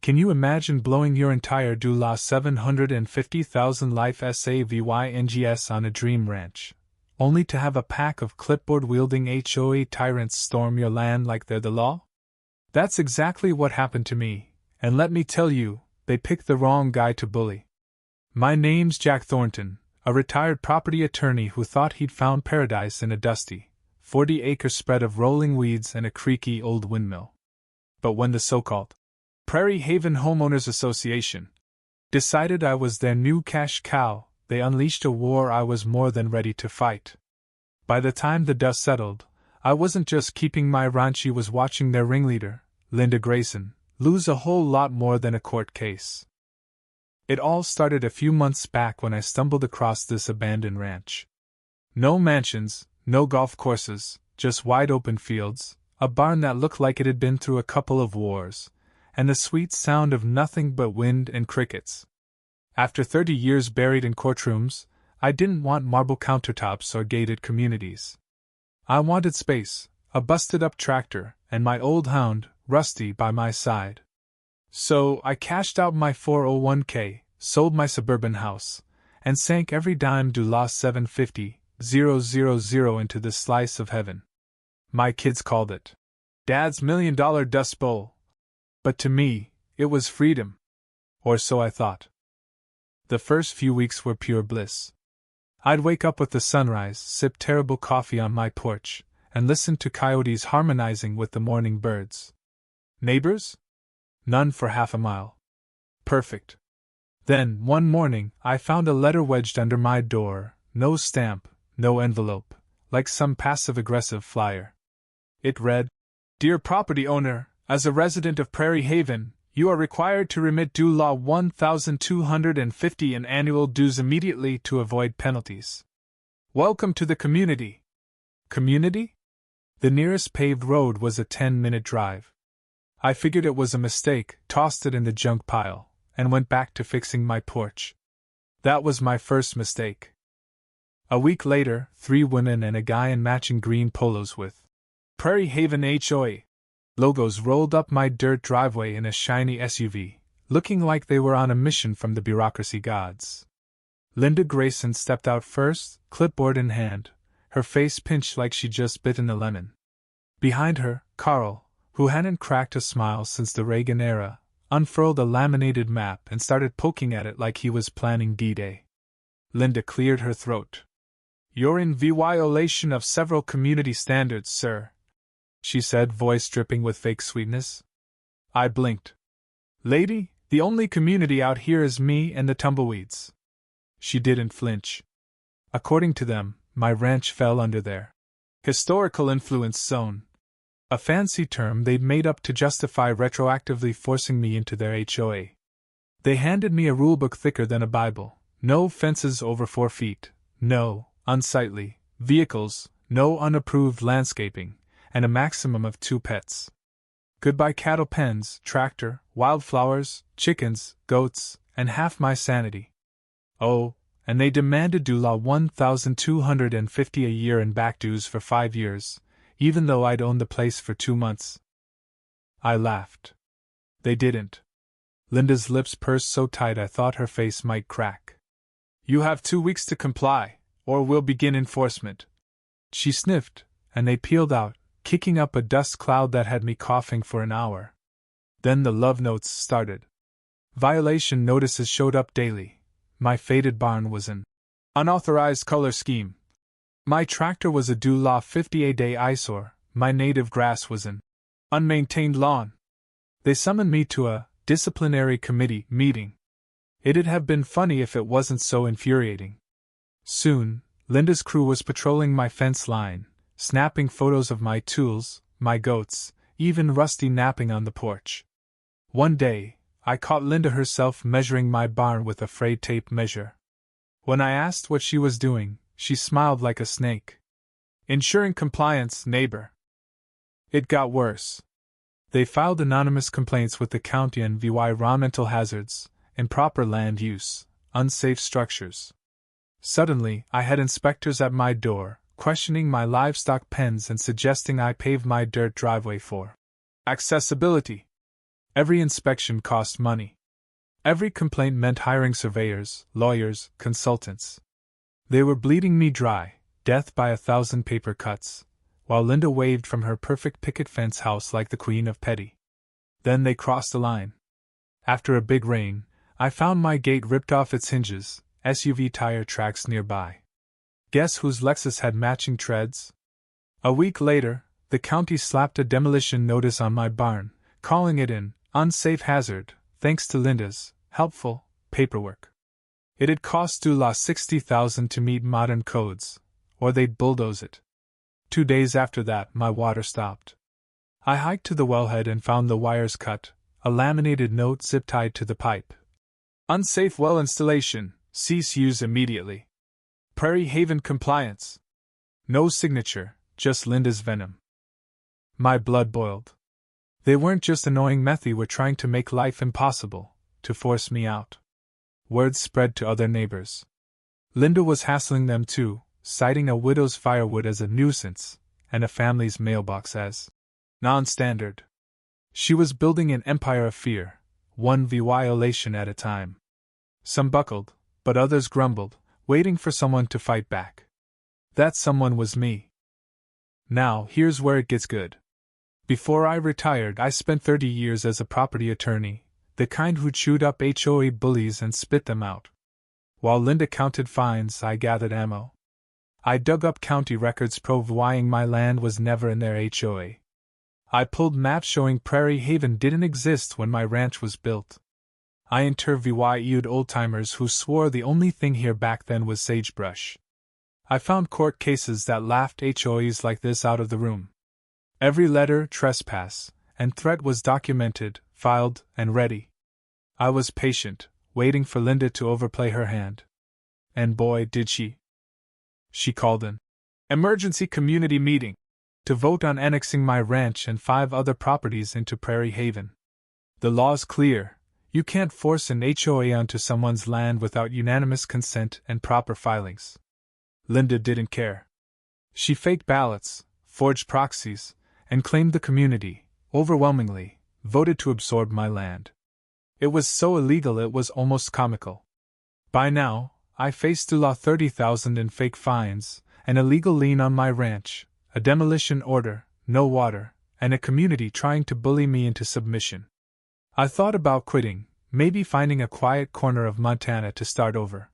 Can you imagine blowing your entire $750,000 life savings on a dream ranch, only to have a pack of clipboard-wielding HOA tyrants storm your land like they're the law? That's exactly what happened to me, and let me tell you, they picked the wrong guy to bully. My name's Jack Thornton, a retired property attorney who thought he'd found paradise in a dusty, 40-acre spread of rolling weeds and a creaky old windmill. But when the so-called Prairie Haven Homeowners Association decided I was their new cash cow, they unleashed a war I was more than ready to fight. By the time the dust settled, I wasn't just keeping my ranch, I was watching their ringleader, Linda Grayson, lose a whole lot more than a court case. It all started a few months back when I stumbled across this abandoned ranch. No mansions, no golf courses, just wide open fields, a barn that looked like it had been through a couple of wars, and the sweet sound of nothing but wind and crickets. After 30 years buried in courtrooms, I didn't want marble countertops or gated communities. I wanted space, a busted-up tractor, and my old hound, Rusty, by my side. So I cashed out my 401k, sold my suburban house, and sank every dime $750,000 into this slice of heaven. My kids called it Dad's $1 million Dust Bowl. But to me, it was freedom. Or so I thought. The first few weeks were pure bliss. I'd wake up with the sunrise, sip terrible coffee on my porch, and listen to coyotes harmonizing with the morning birds. Neighbors? None for half a mile. Perfect. Then, one morning, I found a letter wedged under my door, no stamp, no envelope, like some passive-aggressive flyer. It read, "Dear property owner, as a resident of Prairie Haven, you are required to remit due law $1,250 in annual dues immediately to avoid penalties. Welcome to the community." Community? The nearest paved road was a 10-minute drive. I figured it was a mistake, tossed it in the junk pile, and went back to fixing my porch. That was my first mistake. A week later, 3 women and a guy in matching green polos with Prairie Haven HOA logos rolled up my dirt driveway in a shiny SUV, looking like they were on a mission from the bureaucracy gods. Linda Grayson stepped out first, clipboard in hand, her face pinched like she'd just bitten a lemon. Behind her, Carl, who hadn't cracked a smile since the Reagan era, unfurled a laminated map and started poking at it like he was planning D-Day. Linda cleared her throat. "You're in violation of several community standards, sir," she said, voice dripping with fake sweetness. I blinked. "Lady, the only community out here is me and the tumbleweeds." She didn't flinch. According to them, my ranch fell under their historical influence zone, a fancy term they'd made up to justify retroactively forcing me into their HOA. They handed me a rulebook thicker than a Bible: no fences over 4 feet, no unsightly vehicles, no unapproved landscaping, and a maximum of 2 pets. Goodbye cattle pens, tractor, wildflowers, chickens, goats, and half my sanity. Oh, and they demanded due law $1,250 a year in back dues for 5 years, even though I'd owned the place for 2 months. I laughed. They didn't. Linda's lips pursed so tight I thought her face might crack. "You have 2 weeks to comply, or we'll begin enforcement." She sniffed, and they peeled out, kicking up a dust cloud that had me coughing for an hour. Then the love notes started. Violation notices showed up daily. My faded barn was an unauthorized color scheme. My tractor was a due law 50-a-day eyesore. My native grass was an unmaintained lawn. They summoned me to a disciplinary committee meeting. It'd have been funny if it wasn't so infuriating. Soon, Linda's crew was patrolling my fence line, snapping photos of my tools, my goats, even Rusty napping on the porch. One day, I caught Linda herself measuring my barn with a frayed tape measure. When I asked what she was doing, she smiled like a snake. "Ensuring compliance, neighbor." It got worse. They filed anonymous complaints with the county on environmental hazards, improper land use, unsafe structures. Suddenly, I had inspectors at my door, questioning my livestock pens and suggesting I pave my dirt driveway for accessibility. Every inspection cost money. Every complaint meant hiring surveyors, lawyers, consultants. They were bleeding me dry, death by 1,000 paper cuts, while Linda waved from her perfect picket fence house like the Queen of Petty. Then they crossed the line. After a big rain, I found my gate ripped off its hinges, SUV tire tracks nearby. Guess whose Lexus had matching treads? A week later, the county slapped a demolition notice on my barn, calling it an unsafe hazard, thanks to Linda's helpful paperwork. It had cost Dula $60,000 to meet modern codes, or they'd bulldoze it. 2 days after that, my water stopped. I hiked to the wellhead and found the wires cut, a laminated note zip-tied to the pipe. Unsafe well installation, cease use immediately. Prairie Haven compliance. No signature, just Linda's venom. My blood boiled. They weren't just annoying me, they were trying to make life impossible, to force me out. Word spread to other neighbors. Linda was hassling them too, citing a widow's firewood as a nuisance, and a family's mailbox as non-standard. She was building an empire of fear, one violation at a time. Some buckled, but others grumbled, waiting for someone to fight back. That someone was me. Now, here's where it gets good. Before I retired, I spent 30 years as a property attorney, the kind who chewed up HOA bullies and spit them out. While Linda counted fines, I gathered ammo. I dug up county records proving my land was never in their HOA. I pulled maps showing Prairie Haven didn't exist when my ranch was built. I interviewed old-timers who swore the only thing here back then was sagebrush. I found court cases that laughed HOAs like this out of the room. Every letter, trespass, and threat was documented, filed, and ready. I was patient, waiting for Linda to overplay her hand. And boy, did she. She called an emergency community meeting to vote on annexing my ranch and 5 other properties into Prairie Haven. The law's clear. You can't force an HOA onto someone's land without unanimous consent and proper filings. Linda didn't care. She faked ballots, forged proxies, and claimed the community, overwhelmingly, voted to absorb my land. It was so illegal it was almost comical. By now, I faced $30,000 in fake fines, an illegal lien on my ranch, a demolition order, no water, and a community trying to bully me into submission. I thought about quitting, maybe finding a quiet corner of Montana to start over.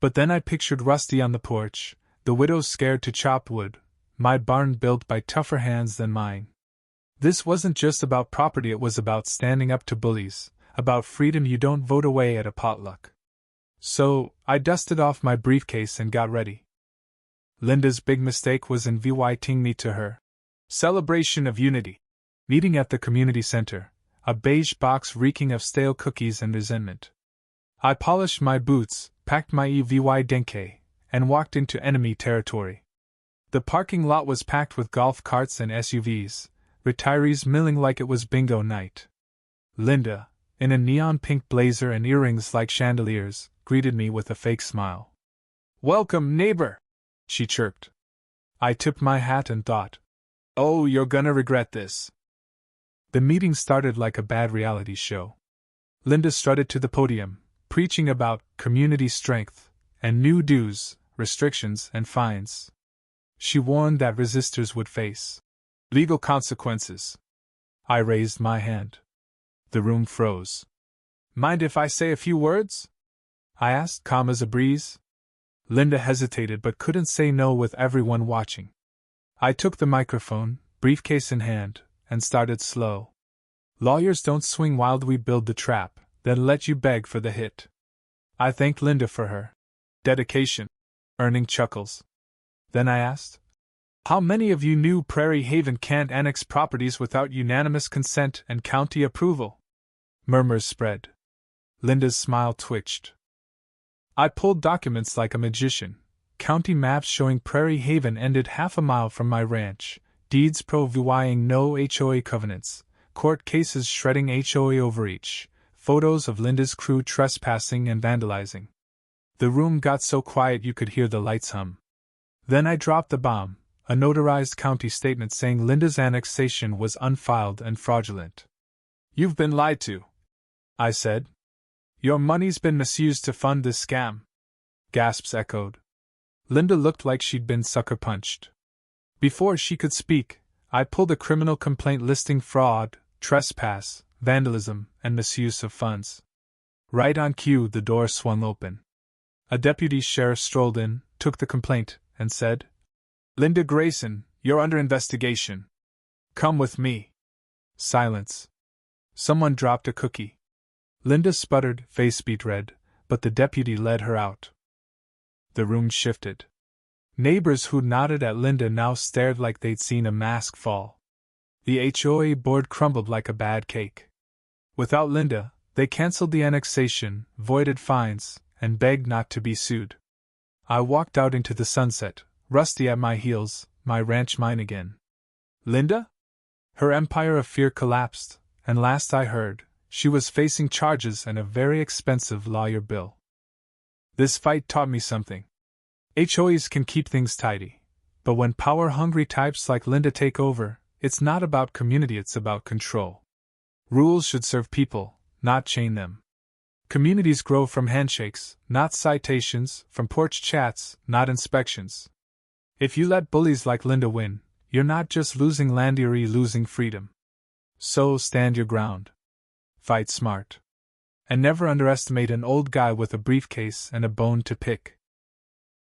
But then I pictured Rusty on the porch, the widows scared to chop wood, my barn built by tougher hands than mine. This wasn't just about property, it was about standing up to bullies, about freedom you don't vote away at a potluck. So, I dusted off my briefcase and got ready. Linda's big mistake was inviting me to her celebration of unity. Meeting at the community center, a beige box reeking of stale cookies and resentment. I polished my boots, packed my EVY denke, and walked into enemy territory. The parking lot was packed with golf carts and SUVs, retirees milling like it was bingo night. Linda, in a neon pink blazer and earrings like chandeliers, greeted me with a fake smile. "Welcome, neighbor," she chirped. I tipped my hat and thought, "Oh, you're gonna regret this." The meeting started like a bad reality show. Linda strutted to the podium, preaching about community strength and new dues, restrictions, and fines. She warned that resistors would face legal consequences. I raised my hand. The room froze. "Mind if I say a few words?" I asked, calm as a breeze. Linda hesitated but couldn't say no with everyone watching. I took the microphone, briefcase in hand, and started slow. "Lawyers don't swing while we build the trap, then let you beg for the hit." I thanked Linda for her dedication, earning chuckles. Then I asked, "How many of you knew Prairie Haven can't annex properties without unanimous consent and county approval?" Murmurs spread. Linda's smile twitched. I pulled documents like a magician, county maps showing Prairie Haven ended half a mile from my ranch, deeds proving no HOA covenants, court cases shredding HOA overreach, photos of Linda's crew trespassing and vandalizing. The room got so quiet you could hear the lights hum. Then I dropped the bomb, a notarized county statement saying Linda's annexation was unfiled and fraudulent. You've been lied to, I said. Your money's been misused to fund this scam. Gasps echoed. Linda looked like she'd been sucker punched. Before she could speak, I pulled a criminal complaint listing fraud, trespass, vandalism, and misuse of funds. Right on cue, the door swung open. A deputy sheriff strolled in, took the complaint, and said, Linda Grayson, you're under investigation. Come with me. Silence. Someone dropped a cookie. Linda sputtered, face beet red, but the deputy led her out. The room shifted. Neighbors who nodded at Linda now stared like they'd seen a mask fall. The HOA board crumbled like a bad cake. Without Linda, they canceled the annexation, voided fines, and begged not to be sued. I walked out into the sunset, Rusty at my heels, my ranch mine again. Linda? Her empire of fear collapsed, and last I heard, she was facing charges and a very expensive lawyer bill. This fight taught me something. HOAs can keep things tidy, but when power-hungry types like Linda take over, it's not about community, it's about control. Rules should serve people, not chain them. Communities grow from handshakes, not citations, from porch chats, not inspections. If you let bullies like Linda win, you're not just losing land, you're losing freedom. So stand your ground. Fight smart. And never underestimate an old guy with a briefcase and a bone to pick.